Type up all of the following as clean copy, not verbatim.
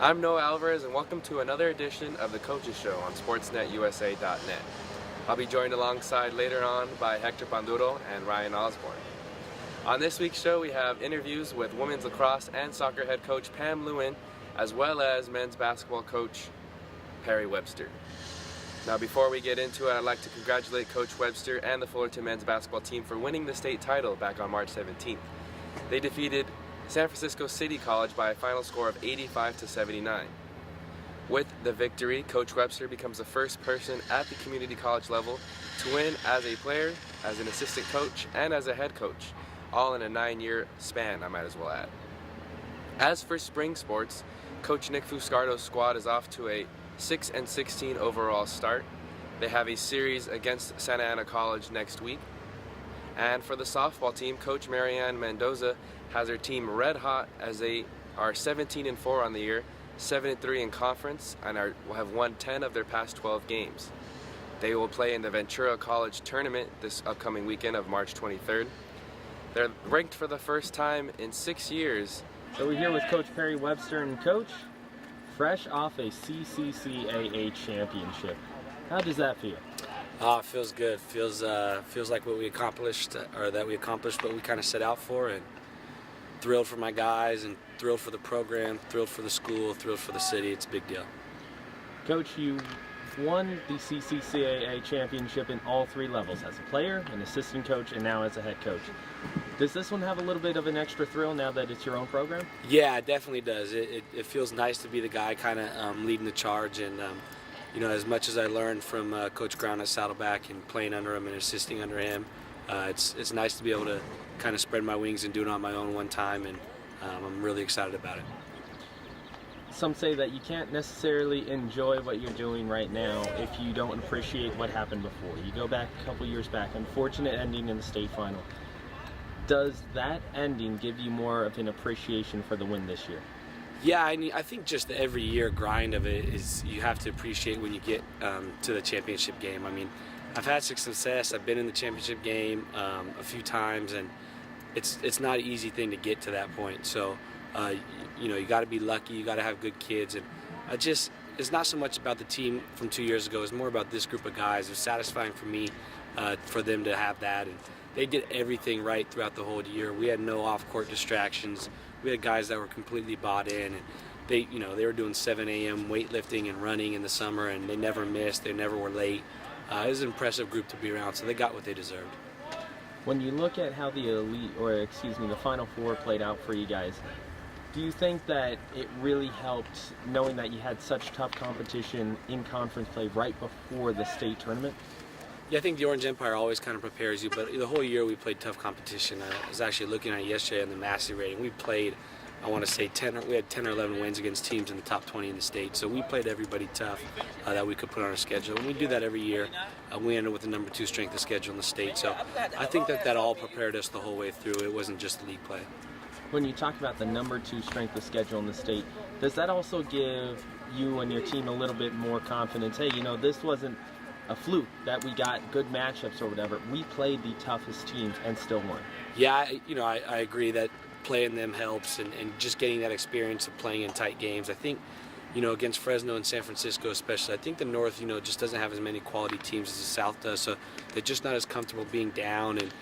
I'm Noah Alvarez, and welcome to another edition of the Coaches Show on SportsNetUSA.net. I'll be joined alongside later on by Hector Panduro and Ryan Osborne. On this week's show, we have interviews with women's lacrosse and soccer head coach Pam Lewin, as well as men's basketball coach Perry Webster. Now, before we get into it, I'd like to congratulate Coach Webster and the Fullerton men's basketball team for winning the state title back on March 17th. They defeated San Francisco City College by a final score of 85-79. With the victory, Coach Webster becomes the first person at the community college level to win as a player, as an assistant coach, and as a head coach, all in a 9-year span, I might as well add. As for spring sports, Coach Nick Fuscardo's squad is off to a 6-16 overall start. They have a series against Santa Ana College next week. And for the softball team, Coach Marianne Mendoza has her team red hot as they are 17-4 on the year, 7-3 in conference, and will have won 10 of their past 12 games. They will play in the Ventura College tournament this upcoming weekend of March 23rd. They're ranked for the first time in 6 years. So we're here with Coach Perry Webster, and Coach, fresh off a CCCAA championship, how does that feel? It feels good. Feels like what we accomplished, or that we accomplished what we kind of set out for, and thrilled for my guys, and thrilled for the program, thrilled for the school, thrilled for the city. It's a big deal. Coach, you won the CCCAA championship in all three levels, as a player, an assistant coach, and now as a head coach. Does this one have a little bit of an extra thrill now that it's your own program? Yeah, it definitely does. It feels nice to be the guy kind of leading the charge, and you know, as much as I learned from Coach Brown at Saddleback and playing under him and assisting under him, it's nice to be able to kind of spread my wings and do it on my own one time, and I'm really excited about it. Some say that you can't necessarily enjoy what you're doing right now if you don't appreciate what happened before. You go back a couple years back, unfortunate ending in the state final. Does that ending give you more of an appreciation for the win this year? Yeah, I think just the every year grind of it is you have to appreciate when you get to the championship game. I mean, I've had success. I've been in the championship game a few times, and it's not an easy thing to get to that point. So, you know, you got to be lucky. You got to have good kids, and it's not so much about the team from 2 years ago. It's more about this group of guys. It was satisfying for me for them to have that, and they did everything right throughout the whole year. We had no off-court distractions. We had guys that were completely bought in, and they were doing 7 a.m. weightlifting and running in the summer, and they never missed. They never were late. It was an impressive group to be around, so they got what they deserved. When you look at how the the Final Four played out for you guys, do you think that it really helped knowing that you had such tough competition in conference play right before the state tournament? Yeah, I think the Orange Empire always kind of prepares you, but the whole year we played tough competition. I was actually looking at it yesterday in the Massey rating. We played, I want to say, we had 10 or 11 wins against teams in the top 20 in the state. So we played everybody tough that we could put on our schedule. And we do that every year. We ended with the number 2 strength of schedule in the state. So I think that all prepared us the whole way through. It wasn't just the league play. When you talk about the number 2 strength of schedule in the state, does that also give you and your team a little bit more confidence? Hey, you know, this wasn't a fluke that we got good matchups or whatever. We played the toughest teams and still won. Yeah, I agree that playing them helps, and just getting that experience of playing in tight games. I think, against Fresno and San Francisco especially, I think the North, just doesn't have as many quality teams as the South does, so they're just not as comfortable being down and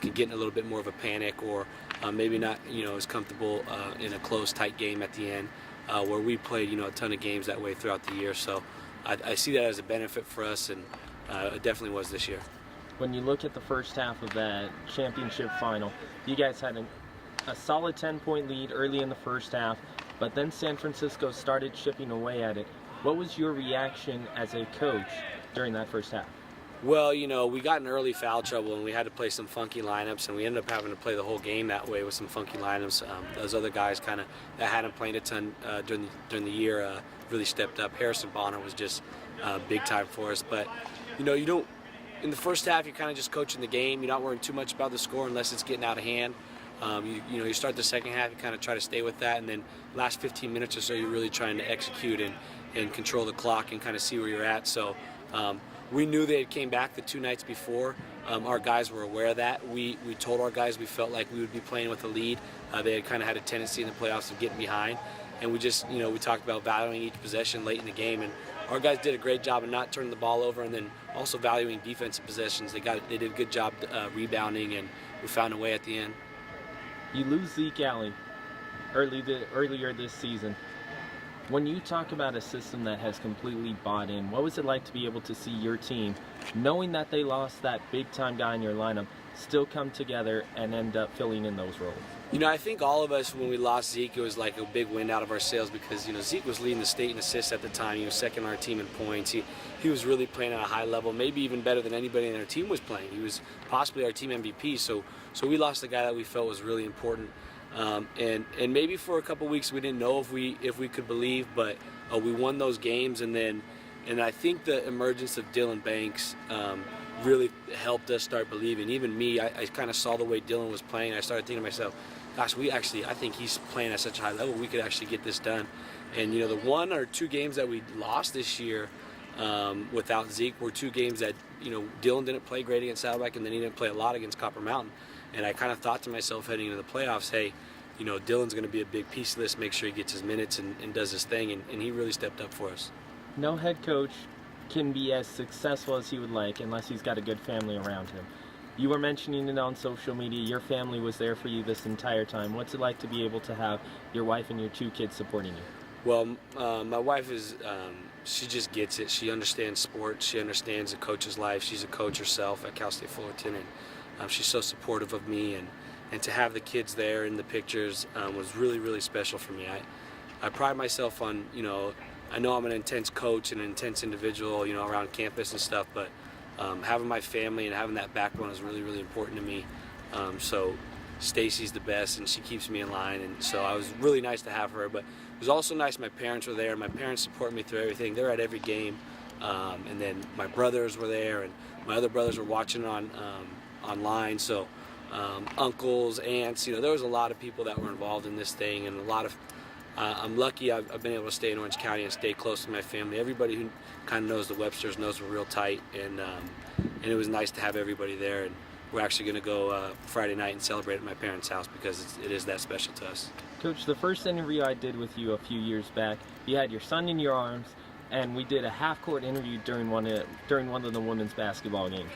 can get in a little bit more of a panic, or maybe not, as comfortable in a close, tight game at the end, where we played, a ton of games that way throughout the year. So I see that as a benefit for us, and it definitely was this year. When you look at the first half of that championship final, you guys had a solid 10-point lead early in the first half, but then San Francisco started chipping away at it. What was your reaction as a coach during that first half? Well, we got in early foul trouble, and we had to play some funky lineups, and we ended up having to play the whole game that way with some funky lineups. Those other guys that hadn't played a ton during the year really stepped up. Harrison Bonner was just big time for us. But, you don't, in the first half, you're kind of just coaching the game. You're not worrying too much about the score unless it's getting out of hand. You start the second half, you kind of try to stay with that, and then last 15 minutes or so, you're really trying to execute and control the clock and kind of see where you're at. So we knew they had came back the 2 nights before. Our guys were aware of that. We told our guys we felt like we would be playing with a lead. They had kind of had a tendency in the playoffs of getting behind. and we just, we talked about valuing each possession late in the game, and our guys did a great job of not turning the ball over, and then also valuing defensive possessions. They did a good job rebounding, and we found a way at the end. You lose Zeke Alley earlier this season. When you talk about a system that has completely bought in, what was it like to be able to see your team, knowing that they lost that big-time guy in your lineup, still come together and end up filling in those roles? I think all of us, when we lost Zeke, it was like a big wind out of our sails because, Zeke was leading the state in assists at the time. He was second on our team in points. He was really playing at a high level, maybe even better than anybody in our team was playing. He was possibly our team MVP, so we lost a guy that we felt was really important. And maybe for a couple weeks we didn't know if we could believe, but we won those games, and I think the emergence of Dylan Banks really helped us start believing. Even me, I kind of saw the way Dylan was playing. I started thinking to myself, gosh, I think he's playing at such a high level, we could actually get this done. And the 1 or 2 games that we lost this year without Zeke were 2 games that Dylan didn't play great against Saddleback, and then he didn't play a lot against Copper Mountain. And I kind of thought to myself heading into the playoffs, hey, Dylan's going to be a big piece of this, make sure he gets his minutes and does his thing, and he really stepped up for us. No head coach can be as successful as he would like unless he's got a good family around him. You were mentioning it on social media. Your family was there for you this entire time. What's it like to be able to have your wife and your 2 kids supporting you? Well, my wife is, she just gets it. She understands sports. She understands a coach's life. She's a coach herself at Cal State Fullerton, and she's so supportive of me. And to have the kids there in the pictures was really, really special for me. I pride myself on, I know I'm an intense coach and an intense individual, around campus and stuff, but having my family and having that backbone is really, really important to me. So Stacy's the best, and she keeps me in line, and so I was really nice to have her. But it was also nice my parents were there. My parents support me through everything. They're at every game, and then my brothers were there, and my other brothers were watching online. So uncles, aunts, there was a lot of people that were involved in this thing, and a lot of I'm lucky I've been able to stay in Orange County and stay close to my family. Everybody who kind of knows the Websters knows we're real tight, and it was nice to have everybody there. And we're actually going to go Friday night and celebrate at my parents' house because it is that special to us. Coach, the first interview I did with you a few years back, you had your son in your arms, and we did a half-court interview during one of the women's basketball games.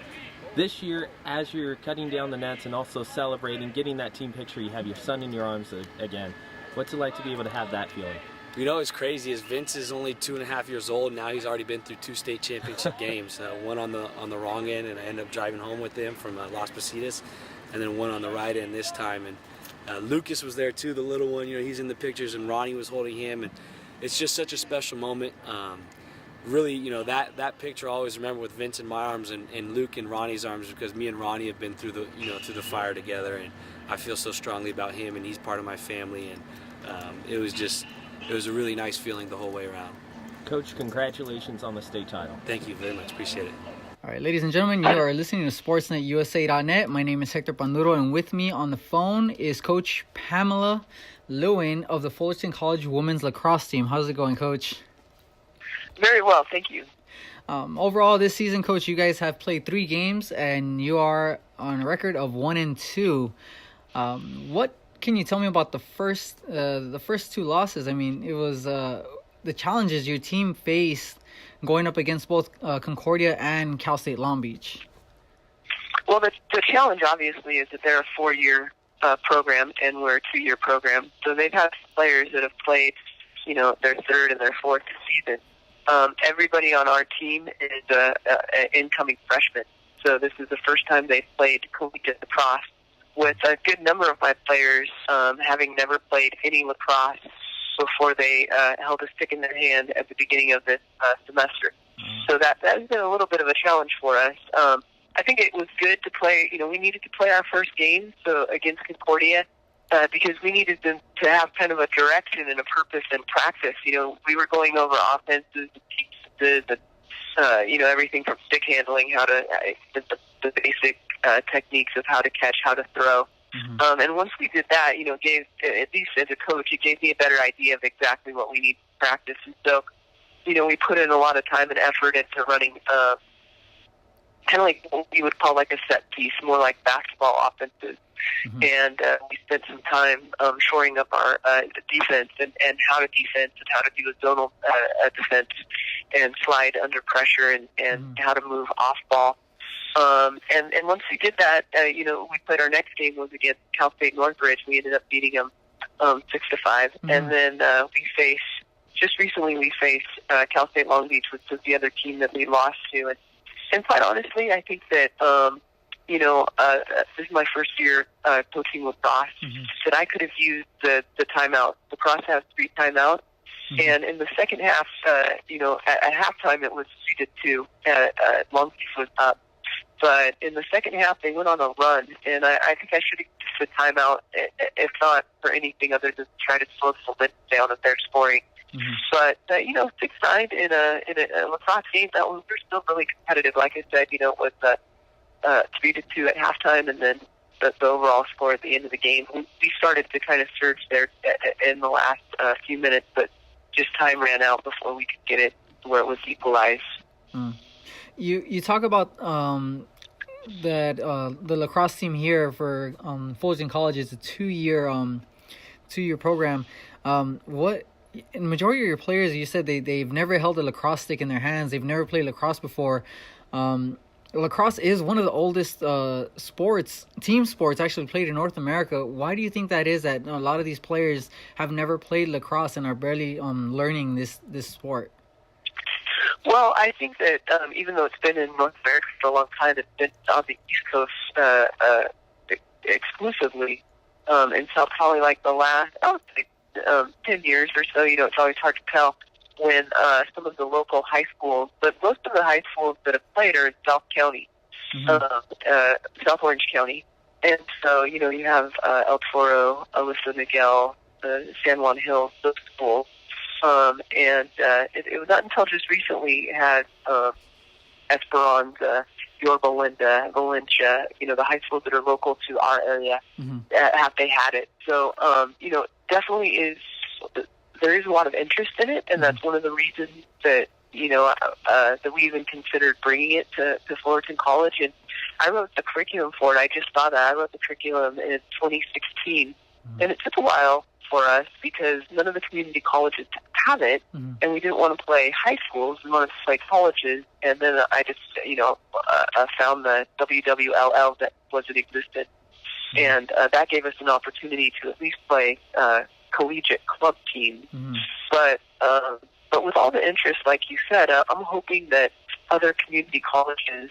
This year, as you're cutting down the nets and also celebrating, getting that team picture, you have your son in your arms again. What's it like to be able to have that feeling? What's crazy is Vince is only 2.5 years old. Now he's already been through 2 state championship games. One on the wrong end, and I ended up driving home with him from Las Positas, and then one on the right end this time. And Lucas was there too, the little one. He's in the pictures, and Ronnie was holding him, and it's just such a special moment. Really, that picture I always remember with Vince in my arms and Luke in Ronnie's arms, because me and Ronnie have been through the fire together, and I feel so strongly about him, and he's part of my family, and it was a really nice feeling the whole way around. Coach, congratulations on the state title. Thank you very much. Appreciate it. All right, ladies and gentlemen, you are listening to SportsNetUSA.net. My name is Hector Panduro, and with me on the phone is Coach Pamela Lewin of the Fullerton College women's lacrosse team. How's it going, Coach? Very well, thank you. Overall, this season, Coach, you guys have played 3 games, and you are on a record of 1-2. What can you tell me about the first 2 losses? I mean, it was the challenges your team faced going up against both Concordia and Cal State Long Beach. Well, the challenge, obviously, is that they're a 4-year program, and we're a 2-year program. So they've had players that have played, their 3rd and their 4th season. Everybody on our team is an incoming freshman. So this is the first time they've played collegiate lacrosse, with a good number of my players having never played any lacrosse before they held a stick in their hand at the beginning of this semester. So that has been a little bit of a challenge for us. I think it was good to play, we needed to play our first game against Concordia because we needed them to have kind of a direction and a purpose and practice. We were going over offenses, the everything from stick handling, how to the basic techniques of how to catch, how to throw. Mm-hmm. And once we did that, gave, at least as a coach, it gave me a better idea of exactly what we need to practice. And so, we put in a lot of time and effort into running kind of like what we would call like a set piece, more like basketball offenses. and we spent some time shoring up our defense and how to defense and how to do a zonal defense and slide under pressure and how to move off ball. And once we did that, we played our next game was against Cal State Northridge. We ended up beating them 6-5, and then just recently we faced Cal State Long Beach, which was the other team that we lost to. And quite honestly, I think that this is my first year coaching lacrosse. That I could have used the timeout. Lacrosse has 3 timeouts. And in the second half, at halftime it was 3-2. Long Beach was up. But in the second half, they went on a run, and I think I should have used the timeout, if not for anything other than try to slow the momentum down if they're scoring. But 6-9 in a lacrosse game, we're still really competitive. Like I said, it was 3-2 at halftime, and then the overall score at the end of the game. We started to kind of surge there in the last few minutes, but just time ran out before we could get it where it was equalized. You talk about that the lacrosse team here for Fullerton College is a 2-year program. What in the majority of your players, you said they've never held a lacrosse stick in their hands. They've never played lacrosse before. Lacrosse is one of the oldest team sports actually played in North America. Why do you think that is, that a lot of these players have never played lacrosse and are barely learning this sport? Well, I think that even though it's been in North America for a long time, it's been on the East Coast exclusively. And so probably like the last, 10 years or so, it's always hard to tell when some of the local high schools, but most of the high schools that have played are in South County, South Orange County. And so, you have El Toro, Alyssa Miguel, San Juan Hills, those schools. It was not until just recently had Esperanza, Yorba Linda, Valencia, the high schools that are local to our area, have they had it. So, definitely there is a lot of interest in it, and that's one of the reasons that, that we even considered bringing it to Fullerton College. And I wrote the curriculum for it. I just saw that. I wrote the curriculum in 2016, and it took a while for us because none of the community colleges have it, and we didn't want to play high schools. We wanted to play colleges, and then I just, found the WWLL that wasn't existent, and that gave us an opportunity to at least play collegiate club teams. But with all the interest, like you said, I'm hoping that other community colleges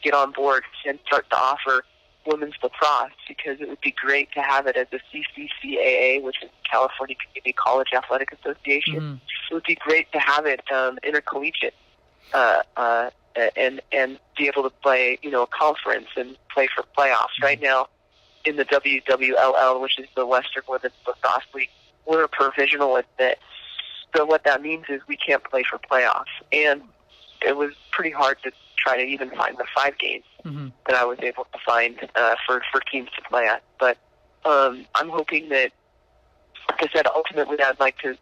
get on board and start to offer women's lacrosse, because it would be great to have it as a CCCAA, which is California Community College Athletic Association. It would be great to have it intercollegiate and be able to play, a conference and play for playoffs. Right now, in the WWLL, which is the Western Women's Lacrosse League, we're a provisional admit. So what that means is we can't play for playoffs. And it was pretty hard to try to even find the 5 games that I was able to find for teams to play at. But I'm hoping that, like I said, ultimately I'd like to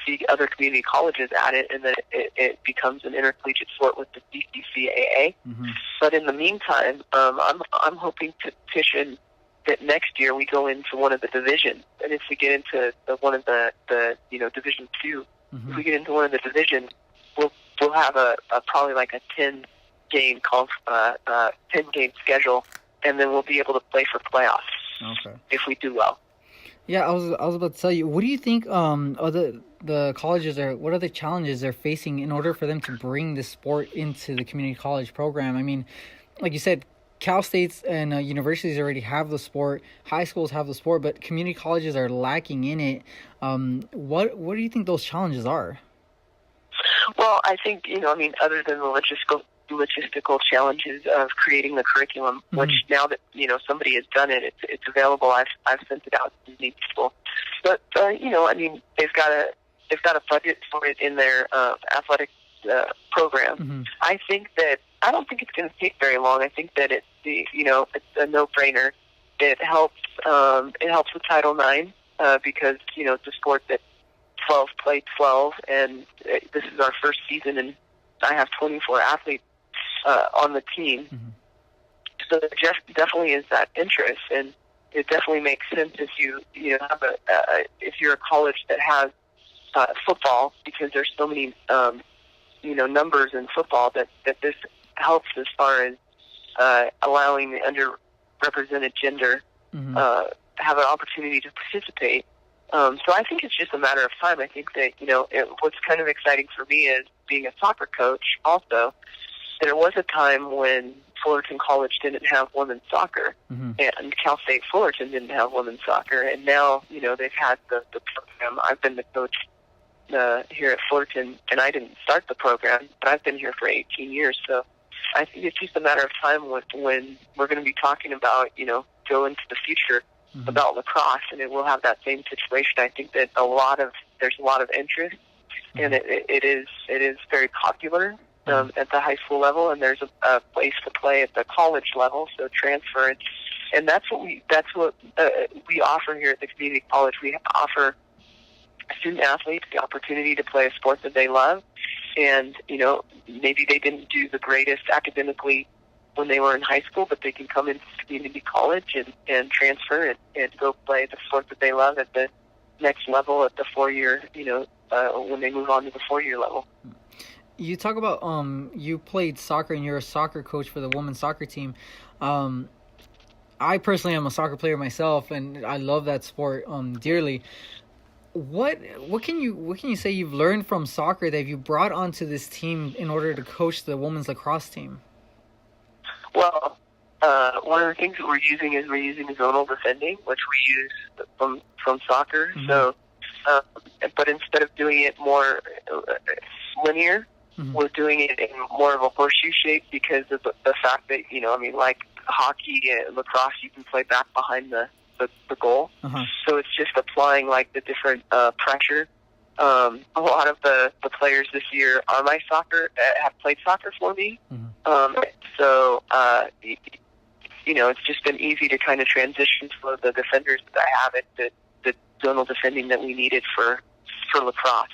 see other community colleges at it, and that it becomes an intercollegiate sport with the CCCAA. But in the meantime, I'm hoping to petition that next year we go into one of the divisions, and if we get into one of the Division 2, if we get into one of the divisions, we'll have a probably like a 10-game schedule, and then we'll be able to play for playoffs if we do well. Yeah, I was about to tell you. What do you think? The colleges what are the challenges they're facing in order for them to bring this sport into the community college program? I mean, like you said, Cal States and universities already have the sport. High schools have the sport, but community colleges are lacking in it. What do you think those challenges are? Well, I think, other than the logistical challenges of creating the curriculum, which now that, somebody has done it, it's available. I've sent it out to people. But, they've got a budget for it in their athletic program. I don't think it's going to take very long. I think that it's a no-brainer. It helps with Title IX because, it's a sport that 12 play 12, and this is our first season, and I have 24 athletes on the team. So there definitely is that interest, and it definitely makes sense if you have if you're a college that has football, because there's so many numbers in football that this helps as far as allowing the underrepresented gender have an opportunity to participate. So I think it's just a matter of time. I think that what's kind of exciting for me is being a soccer coach. Also, there was a time when Fullerton College didn't have women's soccer, and Cal State Fullerton didn't have women's soccer, and now they've had the program. I've been the coach here at Fullerton, and I didn't start the program, but I've been here for 18 years. So I think it's just a matter of time when we're going to be talking about go into the future about lacrosse, and it will have that same situation. I think that there's a lot of interest, and it is very popular at the high school level, and there's a place to play at the college level, so transfer. And that's what we offer here at the community college. We offer student athletes the opportunity to play a sport that they love, and maybe they didn't do the greatest academically when they were in high school, but they can come into community college and transfer and go play the sport that they love at the next level at the 4-year, when they move on to the 4-year level. You talk about you played soccer and you're a soccer coach for the women's soccer team. I personally am a soccer player myself, and I love that sport dearly. What can you say you've learned from soccer that you brought onto this team in order to coach the women's lacrosse team? Well, one of the things that we're using zonal defending, which we use from soccer. So, but instead of doing it more linear, we're doing it in more of a horseshoe shape because of the fact that like hockey and lacrosse, you can play back behind the goal. So it's just applying like the different pressure. A lot of the players this year on my soccer have played soccer for me. So it's just been easy to kind of transition to the defenders that I have at the zonal defending that we needed for lacrosse.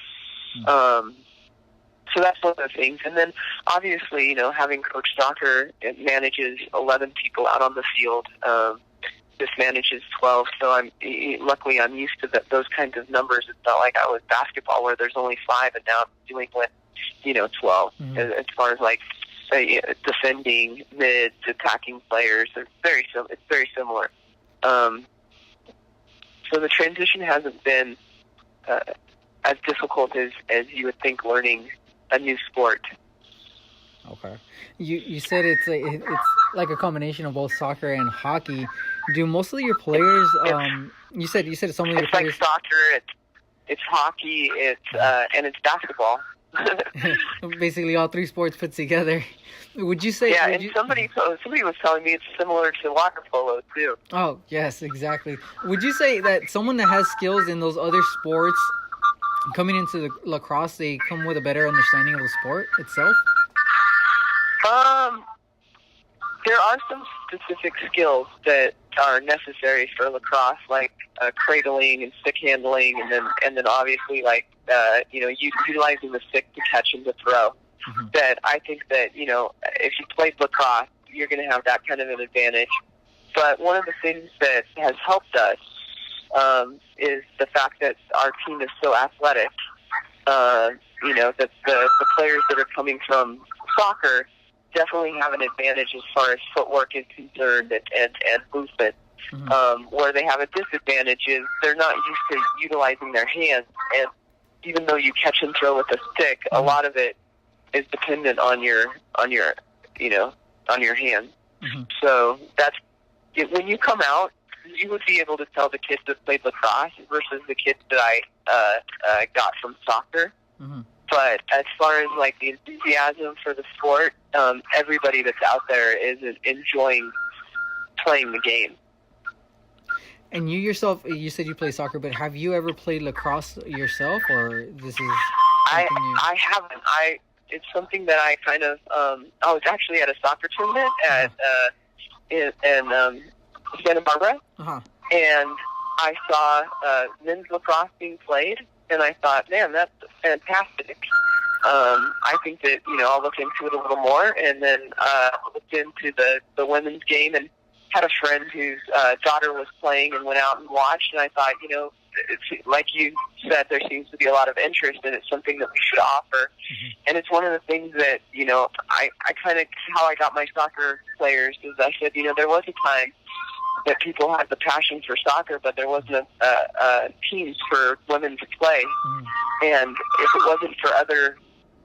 So that's one of the things. And then obviously, having coached soccer, it manages 11 people out on the field. This manages 12, so luckily I'm used to those kinds of numbers. It's not like I was basketball where there's only 5, and now I'm dealing with 12 as far as like defending, mids, attacking players. It's very similar. So the transition hasn't been as difficult as you would think learning a new sport. Okay. You said it's like a combination of both soccer and hockey. Do most of your players? You said some of your it's players. It's like soccer. It's hockey. And it's basketball. Basically, all 3 sports put together. Would you say? Yeah, somebody was telling me it's similar to water polo too. Oh yes, exactly. Would you say that someone that has skills in those other sports coming into the lacrosse, they come with a better understanding of the sport itself? There are some specific skills that are necessary for lacrosse, like cradling and stick handling, and then obviously like utilizing the stick to catch and to throw. That I think that if you played lacrosse, you're going to have that kind of an advantage. But one of the things that has helped us is the fact that our team is so athletic. That the players that are coming from soccer definitely have an advantage as far as footwork is concerned and movement. Where they have a disadvantage is they're not used to utilizing their hands, and even though you catch and throw with a stick, a lot of it is dependent on your hands. So that's when you come out, you would be able to tell the kids that played lacrosse versus the kids that I got from soccer. But as far as like the enthusiasm for the sport, everybody that's out there is enjoying playing the game. And you yourself, you said you play soccer, but have you ever played lacrosse yourself, or this is? I haven't. It's something that I kind of. I was actually at a soccer tournament in Santa Barbara, and I saw men's lacrosse being played. And I thought, man, that's fantastic. I think that, I'll look into it a little more. And then looked into the women's game. And had a friend whose daughter was playing and went out and watched, and I thought, you know, it's, like you said, there seems to be a lot of interest, and it's something that we should offer. And it's one of the things that, you know, I kind of, how I got my soccer players is I said, you know, there was a time that people had the passion for soccer, but there wasn't a teams for women to play. And if it wasn't for other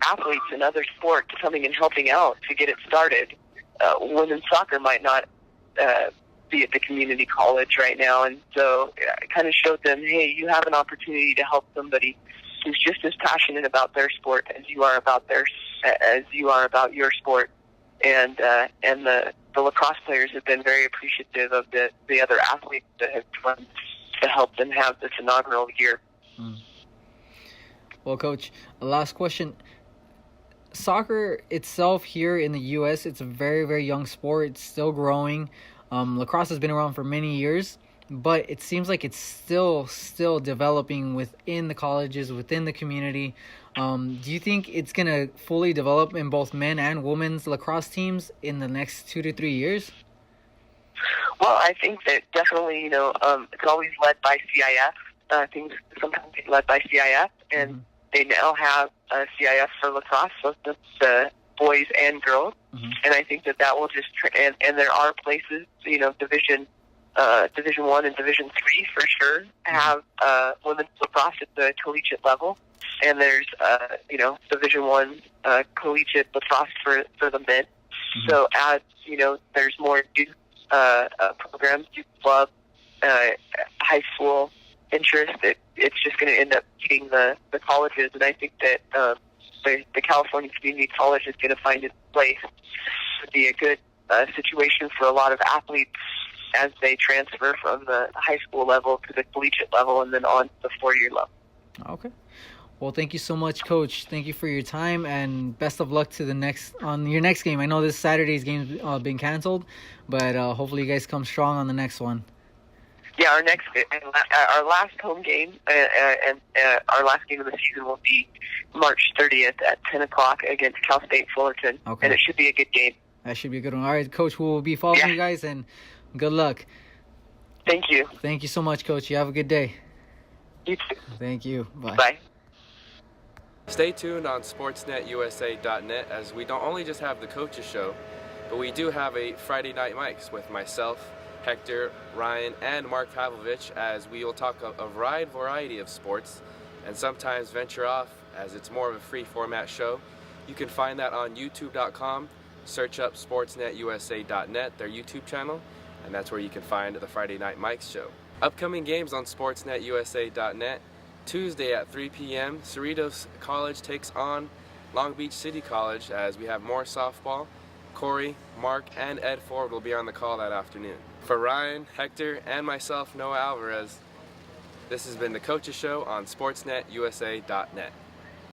athletes in other sports coming and helping out to get it started, women's soccer might not be at the community college right now. And so I kind of showed them, hey, you have an opportunity to help somebody who's just as passionate about their sport as you are about your sport. And the lacrosse players have been very appreciative of the other athletes that have come to help them have this inaugural year. Well, Coach, last question. Soccer itself here in the U.S., it's a very, very young sport. It's still growing. Lacrosse has been around for many years, but it seems like it's still developing within the colleges, within the community. Do you think it's going to fully develop in both men and women's lacrosse teams in the next 2 to 3 years? Well, I think that definitely, you know, it's always led by CIF. Things sometimes get led by CIF, and they now have CIF for lacrosse, so the boys and girls. And I think that will just and there are places, you know, Division 1 and Division 3 for sure have women's lacrosse at the collegiate level, and there's you know, Division 1 collegiate lacrosse for the men. So as you know, there's more youth programs, youth club, high school interest. It's just going to end up feeding the colleges, and I think that the California Community College is going to find its place to be a good situation for a lot of athletes as they transfer from the high school level to the collegiate level and then on to the 4-year level. Okay. Well, thank you so much, Coach. Thank you for your time, and best of luck to your next game. I know this Saturday's game's been canceled, but hopefully you guys come strong on the next one. Yeah, our last home game and our last game of the season will be March 30th at 10 o'clock against Cal State Fullerton. Okay. And it should be a good game. That should be a good one. All right, Coach, we'll be following you guys, and good luck. Thank you. Thank you so much, Coach. You have a good day. You too. Thank you. Bye. Bye. Stay tuned on sportsnetusa.net, as we don't only just have the Coaches Show, but we do have a Friday Night Mics with myself, Hector, Ryan, and Mark Pavlovich, as we will talk a wide variety of sports and sometimes venture off as it's more of a free format show. You can find that on youtube.com. Search up sportsnetusa.net, their YouTube channel, and that's where you can find the Friday Night Mics show. Upcoming games on sportsnetusa.net. Tuesday at 3 p.m., Cerritos College takes on Long Beach City College, as we have more softball. Corey, Mark, and Ed Ford will be on the call that afternoon. For Ryan, Hector, and myself, Noah Alvarez, this has been the Coaches Show on sportsnetusa.net.